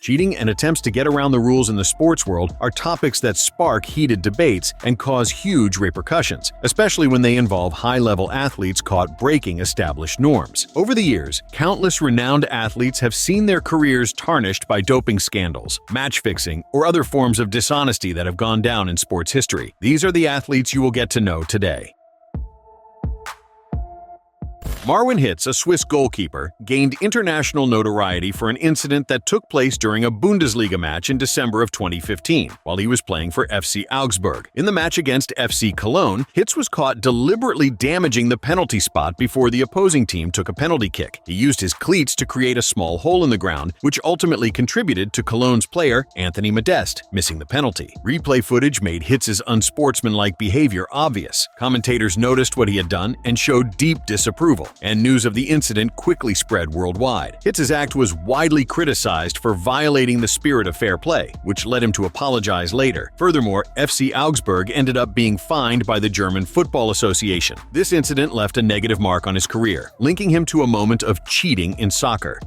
Cheating and attempts to get around the rules in the sports world are topics that spark heated debates and cause huge repercussions, especially when they involve high-level athletes caught breaking established norms. Over the years, countless renowned athletes have seen their careers tarnished by doping scandals, match fixing, or other forms of dishonesty that have gone down in sports history. These are the athletes you will get to know today. Marwin Hitz, a Swiss goalkeeper, gained international notoriety for an incident that took place during a Bundesliga match in December of 2015, while he was playing for FC Augsburg. In the match against FC Cologne, Hitz was caught deliberately damaging the penalty spot before the opposing team took a penalty kick. He used his cleats to create a small hole in the ground, which ultimately contributed to Cologne's player, Anthony Modeste, missing the penalty. Replay footage made Hitz's unsportsmanlike behavior obvious. Commentators noticed what he had done and showed deep disapproval, and news of the incident quickly spread worldwide. Hitz's act was widely criticized for violating the spirit of fair play, which led him to apologize later. Furthermore, FC Augsburg ended up being fined by the German Football Association. This incident left a negative mark on his career, linking him to a moment of cheating in soccer.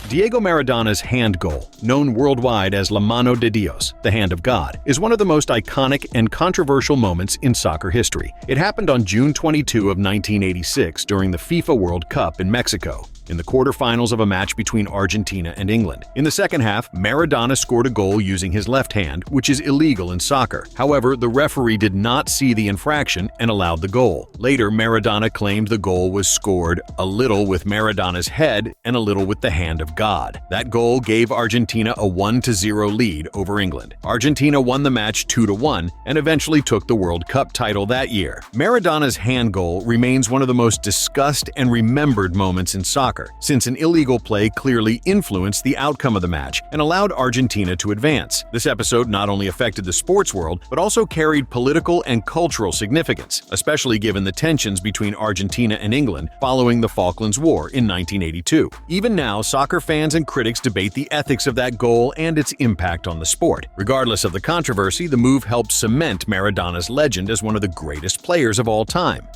Diego Maradona's hand goal, known worldwide as La Mano de Dios, the Hand of God, is one of the most iconic and controversial moments in soccer history. It happened on June 22 of 1986 during the FIFA World Cup in Mexico, in the quarterfinals of a match between Argentina and England. In the second half, Maradona scored a goal using his left hand, which is illegal in soccer. However, the referee did not see the infraction and allowed the goal. Later, Maradona claimed the goal was scored a little with Maradona's head and a little with the hand of God. That goal gave Argentina a 1-0 lead over England. Argentina won the match 2-1 and eventually took the World Cup title that year. Maradona's hand goal remains one of the most discussed and remembered moments in soccer, since an illegal play clearly influenced the outcome of the match and allowed Argentina to advance. This episode not only affected the sports world, but also carried political and cultural significance, especially given the tensions between Argentina and England following the Falklands War in 1982. Even now, soccer fans and critics debate the ethics of that goal and its impact on the sport. Regardless of the controversy, the move helped cement Maradona's legend as one of the greatest players of all time.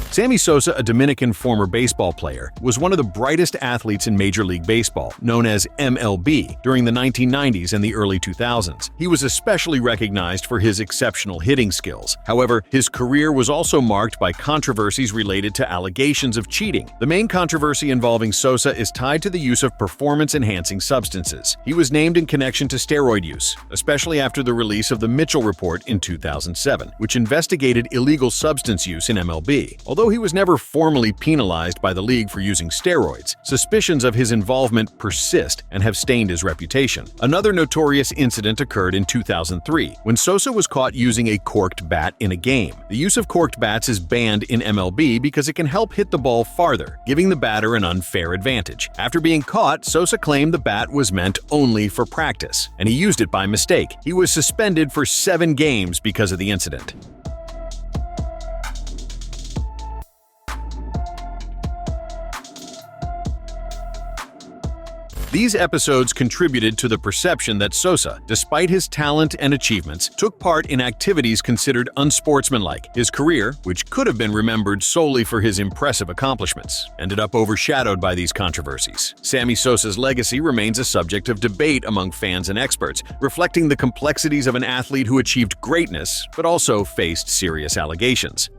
Sammy Sosa, a Dominican former baseball player, was one of the brightest athletes in Major League Baseball, known as MLB, during the 1990s and the early 2000s. He was especially recognized for his exceptional hitting skills. However, his career was also marked by controversies related to allegations of cheating. The main controversy involving Sosa is tied to the use of performance-enhancing substances. He was named in connection to steroid use, especially after the release of the Mitchell Report in 2007, which investigated illegal substance use in MLB. Although he was never formally penalized by the league for using steroids, suspicions of his involvement persist and have stained his reputation. Another notorious incident occurred in 2003, when Sosa was caught using a corked bat in a game. The use of corked bats is banned in MLB because it can help hit the ball farther, giving the batter an unfair advantage. After being caught, Sosa claimed the bat was meant only for practice, and he used it by mistake. He was suspended for 7 games because of the incident. These episodes contributed to the perception that Sosa, despite his talent and achievements, took part in activities considered unsportsmanlike. His career, which could have been remembered solely for his impressive accomplishments, ended up overshadowed by these controversies. Sammy Sosa's legacy remains a subject of debate among fans and experts, reflecting the complexities of an athlete who achieved greatness but also faced serious allegations.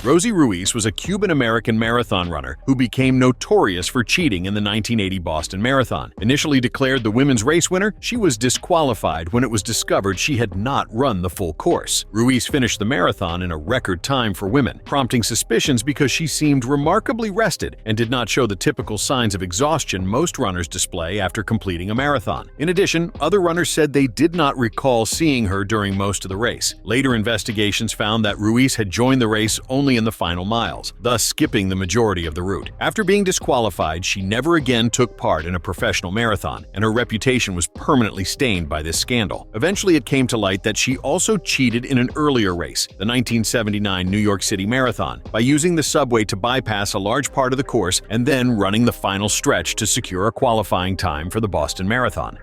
Rosie Ruiz was a Cuban-American marathon runner who became notorious for cheating in the 1980 Boston Marathon. Initially declared the women's race winner, she was disqualified when it was discovered she had not run the full course. Ruiz finished the marathon in a record time for women, prompting suspicions because she seemed remarkably rested and did not show the typical signs of exhaustion most runners display after completing a marathon. In addition, other runners said they did not recall seeing her during most of the race. Later investigations found that Ruiz had joined the race only in the final miles, thus skipping the majority of the route. After being disqualified, she never again took part in a professional marathon, and her reputation was permanently stained by this scandal. Eventually, it came to light that she also cheated in an earlier race, the 1979 New York City Marathon, by using the subway to bypass a large part of the course and then running the final stretch to secure a qualifying time for the Boston Marathon.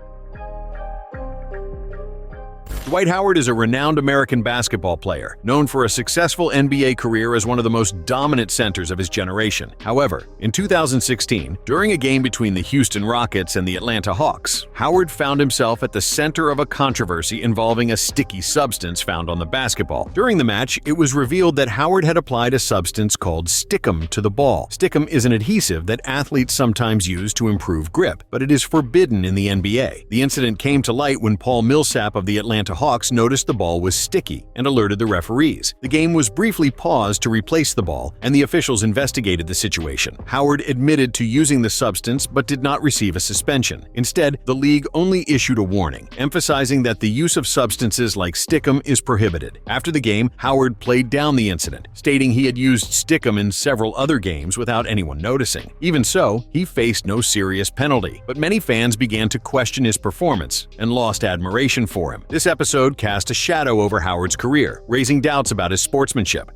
Dwight Howard is a renowned American basketball player, known for a successful NBA career as one of the most dominant centers of his generation. However, in 2016, during a game between the Houston Rockets and the Atlanta Hawks, Howard found himself at the center of a controversy involving a sticky substance found on the basketball. During the match, it was revealed that Howard had applied a substance called stickum to the ball. Stickum is an adhesive that athletes sometimes use to improve grip, but it is forbidden in the NBA. The incident came to light when Paul Millsap of the Atlanta Hawks noticed the ball was sticky and alerted the referees. The game was briefly paused to replace the ball, and the officials investigated the situation. Howard admitted to using the substance but did not receive a suspension. Instead, the league only issued a warning, emphasizing that the use of substances like stickum is prohibited. After the game, Howard played down the incident, stating he had used stickum in several other games without anyone noticing. Even so, he faced no serious penalty, but many fans began to question his performance and lost admiration for him. This episode cast a shadow over Howard's career, raising doubts about his sportsmanship.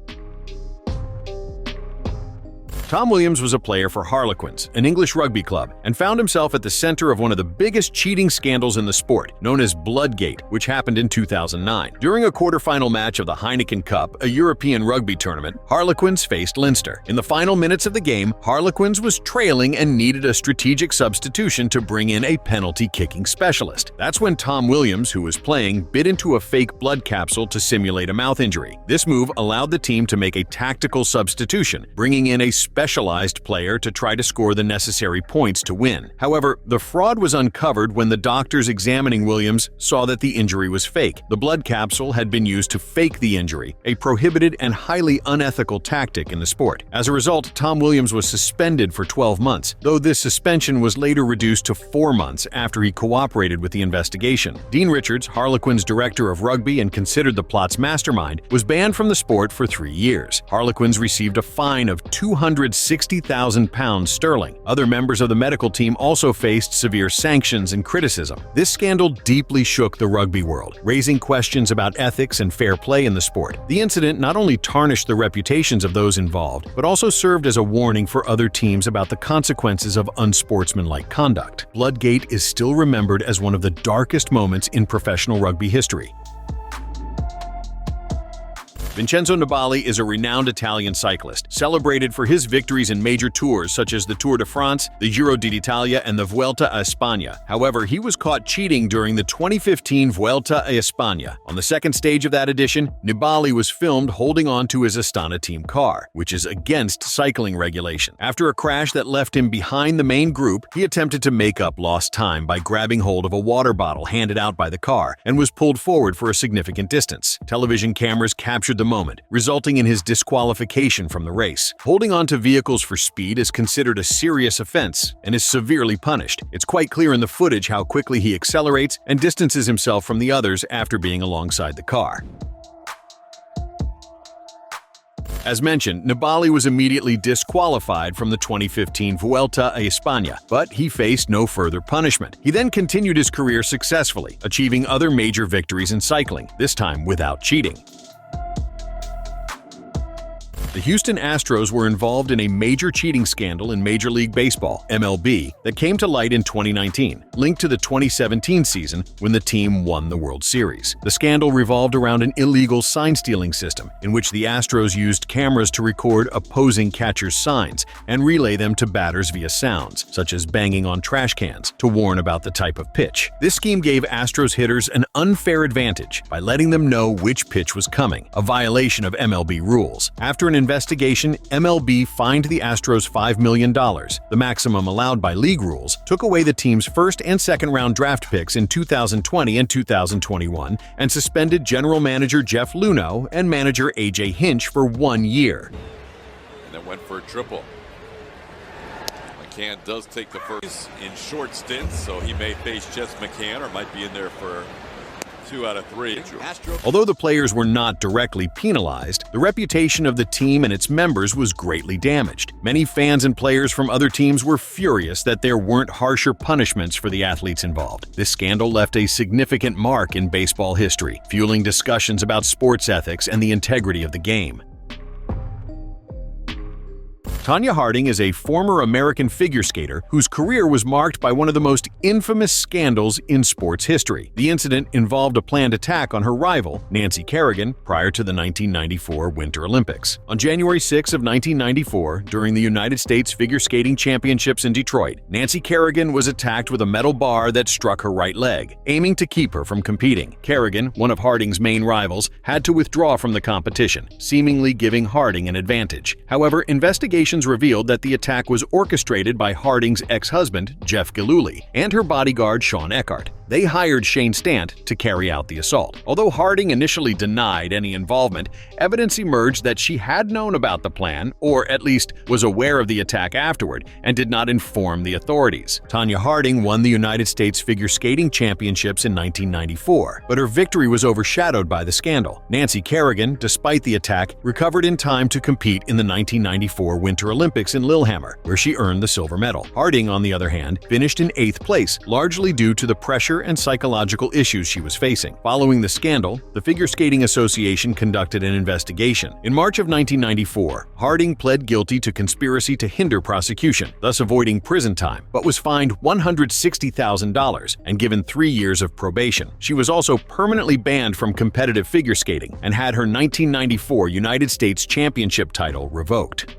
Tom Williams was a player for Harlequins, an English rugby club, and found himself at the center of one of the biggest cheating scandals in the sport, known as Bloodgate, which happened in 2009. During a quarterfinal match of the Heineken Cup, a European rugby tournament, Harlequins faced Leinster. In the final minutes of the game, Harlequins was trailing and needed a strategic substitution to bring in a penalty-kicking specialist. That's when Tom Williams, who was playing, bit into a fake blood capsule to simulate a mouth injury. This move allowed the team to make a tactical substitution, bringing in a specialized player to try to score the necessary points to win. However, the fraud was uncovered when the doctors examining Williams saw that the injury was fake. The blood capsule had been used to fake the injury, a prohibited and highly unethical tactic in the sport. As a result, Tom Williams was suspended for 12 months, though this suspension was later reduced to 4 months after he cooperated with the investigation. Dean Richards, Harlequins' director of rugby and considered the plot's mastermind, was banned from the sport for 3 years. Harlequins received a fine of £260,000 sterling. Other members of the medical team also faced severe sanctions and criticism. This scandal deeply shook the rugby world, raising questions about ethics and fair play in the sport. The incident not only tarnished the reputations of those involved, but also served as a warning for other teams about the consequences of unsportsmanlike conduct. Bloodgate is still remembered as one of the darkest moments in professional rugby history. Vincenzo Nibali is a renowned Italian cyclist, celebrated for his victories in major tours such as the Tour de France, the Giro d'Italia, and the Vuelta a España. However, he was caught cheating during the 2015 Vuelta a España. On the second stage of that edition, Nibali was filmed holding on to his Astana team car, which is against cycling regulation. After a crash that left him behind the main group, he attempted to make up lost time by grabbing hold of a water bottle handed out by the car and was pulled forward for a significant distance. Television cameras captured the moment, resulting in his disqualification from the race. Holding on to vehicles for speed is considered a serious offense and is severely punished. It's quite clear in the footage how quickly he accelerates and distances himself from the others after being alongside the car. As mentioned, Nibali was immediately disqualified from the 2015 Vuelta a España, but he faced no further punishment. He then continued his career successfully, achieving other major victories in cycling, this time without cheating. The Houston Astros were involved in a major cheating scandal in Major League Baseball, MLB, that came to light in 2019, linked to the 2017 season when the team won the World Series. The scandal revolved around an illegal sign-stealing system in which the Astros used cameras to record opposing catchers' signs and relay them to batters via sounds, such as banging on trash cans, to warn about the type of pitch. This scheme gave Astros hitters an unfair advantage by letting them know which pitch was coming, a violation of MLB rules. After an investigation, MLB fined the Astros $5 million, the maximum allowed by league rules, took away the team's first and second round draft picks in 2020 and 2021, and suspended general manager Jeff Luhnow and manager A.J. Hinch for 1 year. And then went for a triple. McCann does take the first in short stints, so he may face Jess McCann or might be in there for 2 out of 3. Although the players were not directly penalized, the reputation of the team and its members was greatly damaged. Many fans and players from other teams were furious that there weren't harsher punishments for the athletes involved. This scandal left a significant mark in baseball history, fueling discussions about sports ethics and the integrity of the game. Tonya Harding is a former American figure skater whose career was marked by one of the most infamous scandals in sports history. The incident involved a planned attack on her rival, Nancy Kerrigan, prior to the 1994 Winter Olympics. On January 6 of 1994, during the United States Figure Skating Championships in Detroit, Nancy Kerrigan was attacked with a metal bar that struck her right leg, aiming to keep her from competing. Kerrigan, one of Harding's main rivals, had to withdraw from the competition, seemingly giving Harding an advantage. However, investigations revealed that the attack was orchestrated by Harding's ex-husband, Jeff Gillooly, and her bodyguard, Sean Eckhart. They hired Shane Stant to carry out the assault. Although Harding initially denied any involvement, evidence emerged that she had known about the plan, or at least was aware of the attack afterward, and did not inform the authorities. Tonya Harding won the United States Figure Skating Championships in 1994, but her victory was overshadowed by the scandal. Nancy Kerrigan, despite the attack, recovered in time to compete in the 1994 Winter Olympics in Lillehammer, where she earned the silver medal. Harding, on the other hand, finished in 8th place, largely due to the pressure and psychological issues she was facing. Following the scandal, the Figure Skating Association conducted an investigation. In March of 1994, Harding pled guilty to conspiracy to hinder prosecution, thus avoiding prison time, but was fined $160,000 and given 3 years of probation. She was also permanently banned from competitive figure skating and had her 1994 United States Championship title revoked.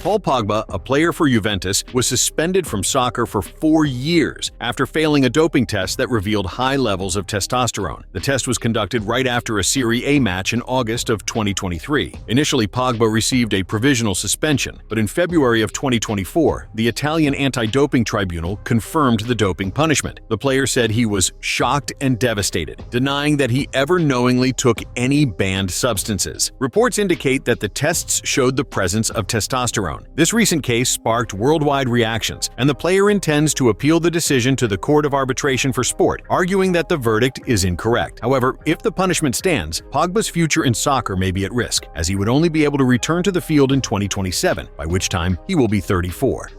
Paul Pogba, a player for Juventus, was suspended from soccer for 4 years after failing a doping test that revealed high levels of testosterone. The test was conducted right after a Serie A match in August of 2023. Initially, Pogba received a provisional suspension, but in February of 2024, the Italian anti-doping tribunal confirmed the doping punishment. The player said he was shocked and devastated, denying that he ever knowingly took any banned substances. Reports indicate that the tests showed the presence of testosterone. This recent case sparked worldwide reactions, and the player intends to appeal the decision to the Court of Arbitration for Sport, arguing that the verdict is incorrect. However, if the punishment stands, Pogba's future in soccer may be at risk, as he would only be able to return to the field in 2027, by which time he will be 34.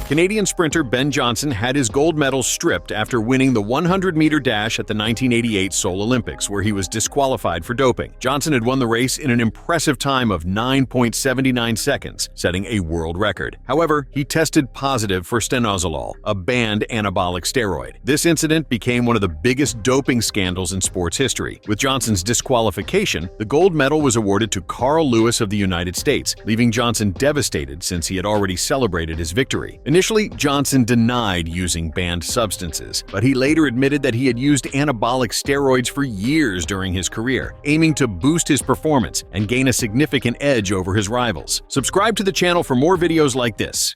Canadian sprinter Ben Johnson had his gold medal stripped after winning the 100-meter dash at the 1988 Seoul Olympics, where he was disqualified for doping. Johnson had won the race in an impressive time of 9.79 seconds, setting a world record. However, he tested positive for stanozolol, a banned anabolic steroid. This incident became one of the biggest doping scandals in sports history. With Johnson's disqualification, the gold medal was awarded to Carl Lewis of the United States, leaving Johnson devastated since he had already celebrated his victory. Initially, Johnson denied using banned substances, but he later admitted that he had used anabolic steroids for years during his career, aiming to boost his performance and gain a significant edge over his rivals. Subscribe to the channel for more videos like this.